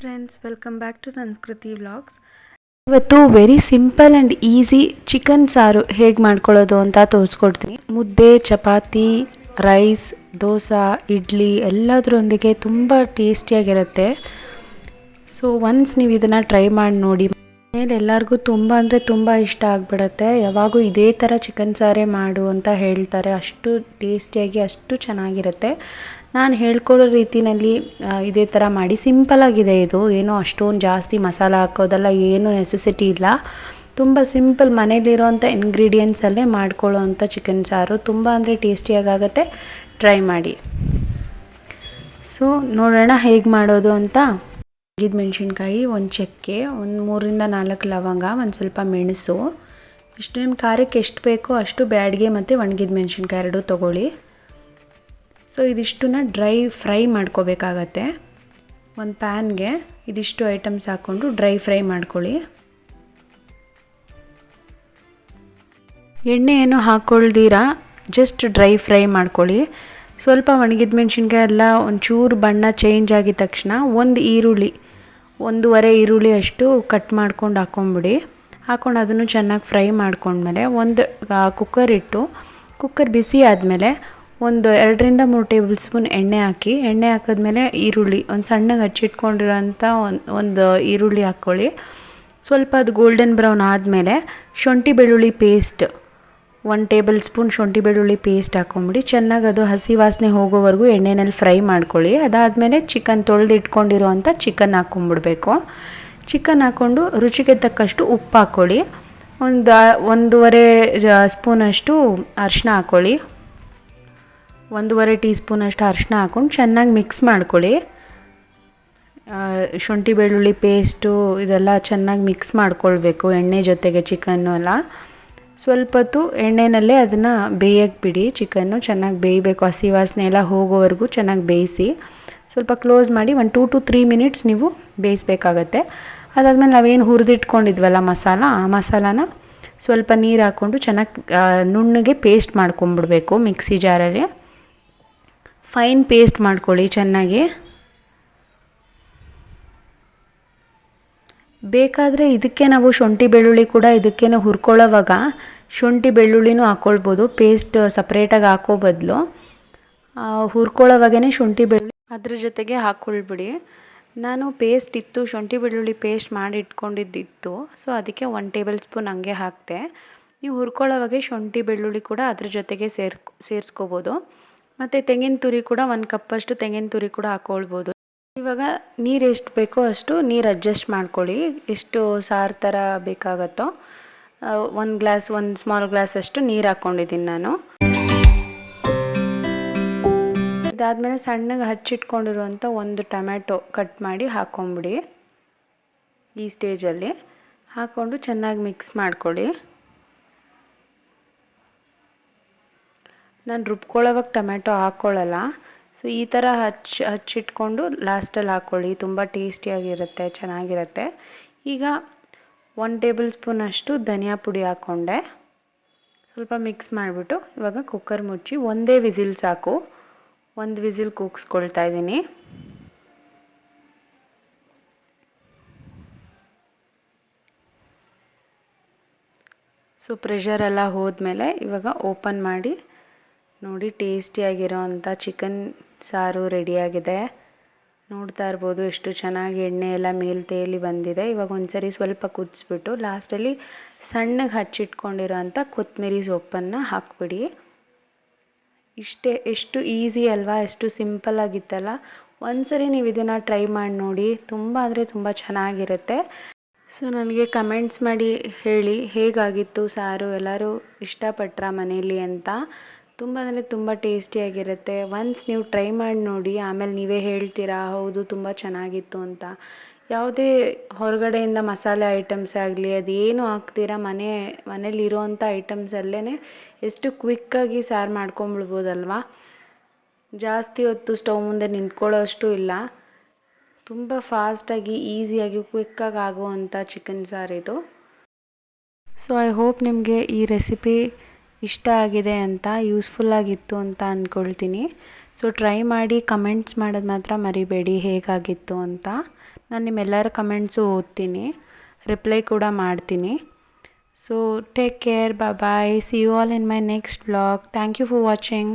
Friends, welcome back to ಸಂಸ್ಕೃತಿ vlogs. ಇವತ್ತು very simple and easy chicken ಸಾರು ಹೇಗೆ ಮಾಡ್ಕೊಳ್ಳೋದು ಅಂತ ತೋರಿಸ್ಕೊಡ್ತೀನಿ. ಮುದ್ದೆ, ಚಪಾತಿ, ರೈಸ್, ದೋಸೆ, ಇಡ್ಲಿ ಎಲ್ಲದರೊಂದಿಗೆ ತುಂಬ ಟೇಸ್ಟಿಯಾಗಿರುತ್ತೆ. ಸೊ ಒನ್ಸ್ ನೀವು ಇದನ್ನು ಟ್ರೈ ಮಾಡಿ ನೋಡಿ. ಮನೇಲಿ ಎಲ್ಲರಿಗೂ ತುಂಬ ಅಂದರೆ ತುಂಬ ಇಷ್ಟ ಆಗಿಬಿಡುತ್ತೆ. ಯಾವಾಗೂ ಇದೇ ಥರ ಚಿಕನ್ ಸಾರೇ ಮಾಡು ಅಂತ ಹೇಳ್ತಾರೆ. ಅಷ್ಟು ಟೇಸ್ಟಿಯಾಗಿ ಅಷ್ಟು ಚೆನ್ನಾಗಿರುತ್ತೆ. ನಾನು ಹೇಳ್ಕೊಡೋ ರೀತಿಯಲ್ಲಿ ಇದೇ ಥರ ಮಾಡಿ. ಸಿಂಪಲಾಗಿದೆ ಇದು, ಏನೋ ಅಷ್ಟೊಂದು ಜಾಸ್ತಿ ಮಸಾಲ ಹಾಕೋದೆಲ್ಲ ಏನೂ ನೆಸೆಸಿಟಿ ಇಲ್ಲ. ತುಂಬ ಸಿಂಪಲ್ ಮನೇಲಿರೋವಂಥ ಇಂಗ್ರೀಡಿಯೆಂಟ್ಸಲ್ಲೇ ಮಾಡ್ಕೊಳ್ಳೋ ಅಂಥ ಚಿಕನ್ ಸಾರು ತುಂಬ ಅಂದರೆ ಟೇಸ್ಟಿಯಾಗುತ್ತೆ. ಟ್ರೈ ಮಾಡಿ. ಸೊ ನೋಡೋಣ ಹೇಗೆ ಮಾಡೋದು ಅಂತ. ಮೆಣಸಿನ್ಕಾಯಿ, ಒಂದು ಚಕ್ಕೆ, ಒಂದು 3ರಿಂದ 4 ಲವಂಗ, ಒಂದು ಸ್ವಲ್ಪ ಮೆಣಸು, ಇಷ್ಟು ನಿಮ್ಮ ಖಾರಕ್ಕೆ ಎಷ್ಟು ಬೇಕೋ ಅಷ್ಟು ಬ್ಯಾಡಿಗೆ ಮತ್ತು ಒಣಗಿದ ಮೆಣಸಿನ್ಕಾಯಿ 2 ತೊಗೊಳ್ಳಿ. ಸೊ ಇದಿಷ್ಟನ್ನ ಡ್ರೈ ಫ್ರೈ ಮಾಡ್ಕೋಬೇಕಾಗತ್ತೆ. ಒಂದು ಪ್ಯಾನ್ಗೆ ಇದಿಷ್ಟು ಐಟಮ್ಸ್ ಹಾಕ್ಕೊಂಡು ಡ್ರೈ ಫ್ರೈ ಮಾಡ್ಕೊಳ್ಳಿ. ಎಣ್ಣೆ ಏನು ಹಾಕ್ಕೊಳ್ದಿರ ಜಸ್ಟ್ ಡ್ರೈ ಫ್ರೈ ಮಾಡ್ಕೊಳ್ಳಿ. ಸ್ವಲ್ಪ ಒಣಗಿದ ಮೆಣಸಿನ್ಕಾಯಿ ಎಲ್ಲ ಒಂಚೂರು ಬಣ್ಣ ಚೇಂಜ್ ಆಗಿದ ತಕ್ಷಣ ಒಂದು ಈರುಳ್ಳಿ, 1.5 ಈರುಳ್ಳಿ ಅಷ್ಟು ಕಟ್ ಮಾಡ್ಕೊಂಡು ಹಾಕ್ಕೊಂಬಿಡಿ. ಹಾಕ್ಕೊಂಡು ಅದನ್ನು ಚೆನ್ನಾಗಿ ಫ್ರೈ ಮಾಡ್ಕೊಂಡ್ಮೇಲೆ ಒಂದು ಕುಕ್ಕರ್ ಇಟ್ಟು, ಕುಕ್ಕರ್ ಬಿಸಿ ಆದಮೇಲೆ ಒಂದು 2ರಿಂದ 3 ಟೇಬಲ್ ಸ್ಪೂನ್ ಎಣ್ಣೆ ಹಾಕಿ. ಎಣ್ಣೆ ಹಾಕಿದ್ಮೇಲೆ ಈರುಳ್ಳಿ ಒಂದು ಸಣ್ಣಗೆ ಹಚ್ಚಿಟ್ಕೊಂಡಿರೋಂಥ ಒಂದು ಈರುಳ್ಳಿ ಹಾಕ್ಕೊಳ್ಳಿ. ಸ್ವಲ್ಪ ಅದು ಗೋಲ್ಡನ್ ಬ್ರೌನ್ ಆದಮೇಲೆ ಶುಂಠಿ ಬೆಳ್ಳುಳ್ಳಿ ಪೇಸ್ಟ್ 1 ಟೇಬಲ್ ಸ್ಪೂನ್ ಶುಂಠಿ ಬೆಳ್ಳುಳ್ಳಿ ಪೇಸ್ಟ್ ಹಾಕ್ಕೊಂಬಿಡಿ. ಚೆನ್ನಾಗಿ ಅದು ಹಸಿ ವಾಸನೆ ಹೋಗೋವರೆಗೂ ಎಣ್ಣೆಯಲ್ಲಿ ಫ್ರೈ ಮಾಡ್ಕೊಳ್ಳಿ. ಅದಾದಮೇಲೆ ಚಿಕನ್ ತೊಳೆದಿಟ್ಕೊಂಡಿರೋವಂಥ ಚಿಕನ್ ಹಾಕ್ಕೊಂಬಿಡ್ಬೇಕು. ಚಿಕನ್ ಹಾಕ್ಕೊಂಡು ರುಚಿಗೆ ತಕ್ಕಷ್ಟು ಉಪ್ಪು ಹಾಕ್ಕೊಳ್ಳಿ. 1.5 ಸ್ಪೂನಷ್ಟು ಅರಿಶಿನ ಹಾಕ್ಕೊಳ್ಳಿ. 1.5 ಟೀ ಸ್ಪೂನಷ್ಟು ಅರಿಶಿನ ಹಾಕ್ಕೊಂಡು ಚೆನ್ನಾಗಿ ಮಿಕ್ಸ್ ಮಾಡ್ಕೊಳ್ಳಿ. ಶುಂಠಿ ಬೆಳ್ಳುಳ್ಳಿ ಪೇಸ್ಟು ಇದೆಲ್ಲ ಚೆನ್ನಾಗಿ ಮಿಕ್ಸ್ ಮಾಡ್ಕೊಳ್ಬೇಕು ಎಣ್ಣೆ ಜೊತೆಗೆ ಚಿಕನ್ನು ಎಲ್ಲ. ಸ್ವಲ್ಪ ಹೊತ್ತು ಎಣ್ಣೆಯಲ್ಲೇ ಅದನ್ನು ಬೇಯಕ್ಕೆ ಬಿಡಿ. ಚಿಕನ್ನು ಚೆನ್ನಾಗಿ ಬೇಯಬೇಕು, ಹಸಿ ವಾಸನೆ ಎಲ್ಲ ಹೋಗೋವರೆಗೂ ಚೆನ್ನಾಗಿ ಬೇಯಿಸಿ. ಸ್ವಲ್ಪ ಕ್ಲೋಸ್ ಮಾಡಿ 1 2 to 3 ಮಿನಿಟ್ಸ್ ನೀವು ಬೇಯಿಸ್ಬೇಕಾಗತ್ತೆ. ಅದಾದಮೇಲೆ ನಾವೇನು ಹುರಿದಿಟ್ಕೊಂಡಿದ್ವಲ್ಲ ಮಸಾಲ, ಆ ಮಸಾಲಾನ ಸ್ವಲ್ಪ ನೀರು ಹಾಕ್ಕೊಂಡು ಚೆನ್ನಾಗಿ ನುಣ್ಣಗೆ ಪೇಸ್ಟ್ ಮಾಡ್ಕೊಂಬಿಡ್ಬೇಕು. ಮಿಕ್ಸಿ ಜಾರಲ್ಲಿ ಫೈನ್ ಪೇಸ್ಟ್ ಮಾಡ್ಕೊಳ್ಳಿ ಚೆನ್ನಾಗಿ. ಬೇಕಾದರೆ ಇದಕ್ಕೆ ನಾವು ಶುಂಠಿ ಬೆಳ್ಳುಳ್ಳಿ ಕೂಡ ಇದಕ್ಕೆ ಹುರ್ಕೊಳ್ಳೋವಾಗ ಶುಂಠಿ ಬೆಳ್ಳುಳ್ಳಿನೂ ಹಾಕ್ಕೊಳ್ಬೋದು. ಪೇಸ್ಟ್ ಸಪ್ರೇಟಾಗಿ ಹಾಕೋ ಬದಲು ಹುರ್ಕೊಳ್ಳೋವಾಗೇ ಶುಂಠಿ ಬೆಳ್ಳುಳ್ಳಿ ಅದ್ರ ಜೊತೆಗೆ ಹಾಕ್ಕೊಳ್ಬಿಡಿ. ನಾನು ಪೇಸ್ಟ್ ಇತ್ತು, ಶುಂಠಿ ಬೆಳ್ಳುಳ್ಳಿ ಪೇಸ್ಟ್ ಮಾಡಿ ಇಟ್ಕೊಂಡಿದ್ದಿತ್ತು. ಸೊ ಅದಕ್ಕೆ 1 ಟೇಬಲ್ ಸ್ಪೂನ್ ಹಂಗೆ ಹಾಕಿದೆ. ನೀವು ಹುರ್ಕೊಳ್ಳೋವಾಗೆ ಶುಂಠಿ ಬೆಳ್ಳುಳ್ಳಿ ಕೂಡ ಅದ್ರ ಜೊತೆಗೆ ಸೇರಿಸ್ಕೋಬೋದು. ಮತ್ತು ತೆಂಗಿನ ತುರಿ ಕೂಡ 1 ಕಪ್ಪಷ್ಟು ತೆಂಗಿನ ತುರಿ ಕೂಡ ಹಾಕ್ಕೊಳ್ಬೋದು. ಇವಾಗ ನೀರು ಎಷ್ಟು ಬೇಕೋ ಅಷ್ಟು ನೀರು ಅಡ್ಜಸ್ಟ್ ಮಾಡ್ಕೊಳ್ಳಿ. ಎಷ್ಟು ಸಾರು ಥರ ಬೇಕಾಗತ್ತೋ 1 ಸ್ಮಾಲ್ ಗ್ಲಾಸ್ ಅಷ್ಟು ನೀರು ಹಾಕ್ಕೊಂಡಿದ್ದೀನಿ ನಾನು. ಇದಾದಮೇಲೆ ಸಣ್ಣಗೆ ಹಚ್ಚಿಟ್ಕೊಂಡಿರುವಂಥ 1 ಟೊಮ್ಯಾಟೊ ಕಟ್ ಮಾಡಿ ಹಾಕ್ಕೊಂಬಿಡಿ. ಈ ಸ್ಟೇಜಲ್ಲಿ ಹಾಕ್ಕೊಂಡು ಚೆನ್ನಾಗಿ ಮಿಕ್ಸ್ ಮಾಡ್ಕೊಳ್ಳಿ. ನಾನು ರುಬ್ಕೊಳ್ಳೋವಾಗ ಟೊಮ್ಯಾಟೊ ಹಾಕ್ಕೊಳ್ಳಲ್ಲ. ಸೊ ಈ ಥರ ಹಚ್ಚಿಟ್ಕೊಂಡು ಲಾಸ್ಟಲ್ಲಿ ಹಾಕ್ಕೊಳ್ಳಿ. ತುಂಬ ಟೇಸ್ಟಿಯಾಗಿರುತ್ತೆ, ಚೆನ್ನಾಗಿರುತ್ತೆ. ಈಗ 1 ಟೇಬಲ್ ಸ್ಪೂನಷ್ಟು ಧನಿಯಾ ಪುಡಿ ಹಾಕ್ಕೊಂಡೆ. ಸ್ವಲ್ಪ ಮಿಕ್ಸ್ ಮಾಡಿಬಿಟ್ಟು ಇವಾಗ ಕುಕ್ಕರ್ ಮುಚ್ಚಿ 1 ವಿಸಿಲ್ ಸಾಕು. 1 ವಿಸಿಲ್ ಕೂಗಿಸ್ಕೊಳ್ತಾ ಇದ್ದೀನಿ. ಸೊ ಪ್ರೆಷರೆಲ್ಲ ಹೋದ್ಮೇಲೆ ಇವಾಗ ಓಪನ್ ಮಾಡಿ ನೋಡಿ, ಟೇಸ್ಟಿಯಾಗಿರೋ ಅಂಥ ಚಿಕನ್ ಸಾರು ರೆಡಿಯಾಗಿದೆ. ನೋಡ್ತಾ ಇರ್ಬೋದು ಎಷ್ಟು ಚೆನ್ನಾಗಿ ಎಣ್ಣೆ ಎಲ್ಲ ಮೇಲೆ ತೇಲಿ ಬಂದಿದೆ. ಇವಾಗ ಒಂದ್ಸರಿ ಸ್ವಲ್ಪ ಕುದಿಸ್ಬಿಟ್ಟು ಲಾಸ್ಟಲ್ಲಿ ಸಣ್ಣಗೆ ಹಚ್ಚಿಟ್ಕೊಂಡಿರೋ ಅಂಥ ಕೊತ್ತಂಬರಿ ಸೊಪ್ಪನ್ನು ಹಾಕ್ಬಿಡಿ. ಇಷ್ಟೇ. ಎಷ್ಟು ಈಸಿ ಅಲ್ವಾ, ಎಷ್ಟು ಸಿಂಪಲ್ ಆಗಿತ್ತಲ್ಲ. ಒಂದ್ಸರಿ ನೀವು ಇದನ್ನು ಟ್ರೈ ಮಾಡಿ ನೋಡಿ, ತುಂಬ ಅಂದರೆ ತುಂಬ ಚೆನ್ನಾಗಿರುತ್ತೆ. ಸೊ ನನಗೆ ಕಮೆಂಟ್ಸ್ ಮಾಡಿ ಹೇಳಿ ಹೇಗಾಗಿತ್ತು ಸಾರು, ಎಲ್ಲರೂ ಇಷ್ಟಪಟ್ರಾ ಮನೇಲಿ ಅಂತ. ತುಂಬ ಅಂದರೆ ತುಂಬ ಟೇಸ್ಟಿಯಾಗಿರುತ್ತೆ. ಒನ್ಸ್ ನೀವು ಟ್ರೈ ಮಾಡಿ ನೋಡಿ, ಆಮೇಲೆ ನೀವೇ ಹೇಳ್ತೀರಾ ಹೌದು ತುಂಬ ಚೆನ್ನಾಗಿತ್ತು ಅಂತ. ಯಾವುದೇ ಹೊರಗಡೆಯಿಂದ ಮಸಾಲೆ ಐಟಮ್ಸ್ ಆಗಲಿ ಅದೇನು ಹಾಕ್ತೀರಾ, ಮನೇಲಿ ಇರೋವಂಥ ಐಟಮ್ಸಲ್ಲೇ ಎಷ್ಟು ಕ್ವಿಕ್ಕಾಗಿ ಸಾರು ಮಾಡ್ಕೊಂಬಿಡ್ಬೋದಲ್ವಾ. ಜಾಸ್ತಿ ಹೊತ್ತು ಸ್ಟವ್ ಮುಂದೆ ನಿಂತ್ಕೊಳ್ಳೋ ಅಷ್ಟು ಇಲ್ಲ. ತುಂಬ ಫಾಸ್ಟಾಗಿ ಈಸಿಯಾಗಿ ಕ್ವಿಕ್ಕಾಗಿ ಆಗುವಂಥ ಚಿಕನ್ ಸಾರಿದು. ಸೊ ಐ ಹೋಪ್ ನಿಮಗೆ ಈ ರೆಸಿಪಿ ಇಷ್ಟ ಆಗಿದೆ ಅಂತ, ಯೂಸ್ಫುಲ್ಲಾಗಿತ್ತು ಅಂತ ಅಂದ್ಕೊಳ್ತೀನಿ. ಸೊ ಟ್ರೈ ಮಾಡಿ ಕಮೆಂಟ್ಸ್ ಮಾಡೋದು ಮಾತ್ರ ಮರಿಬೇಡಿ ಹೇಗಾಗಿತ್ತು ಅಂತ. ನಾನು ನಿಮ್ಮೆಲ್ಲರ ಕಮೆಂಟ್ಸು ಓದ್ತೀನಿ, ರಿಪ್ಲೈ ಕೂಡ ಮಾಡ್ತೀನಿ. So take care, bye, see you all in my next vlog. Thank you for watching.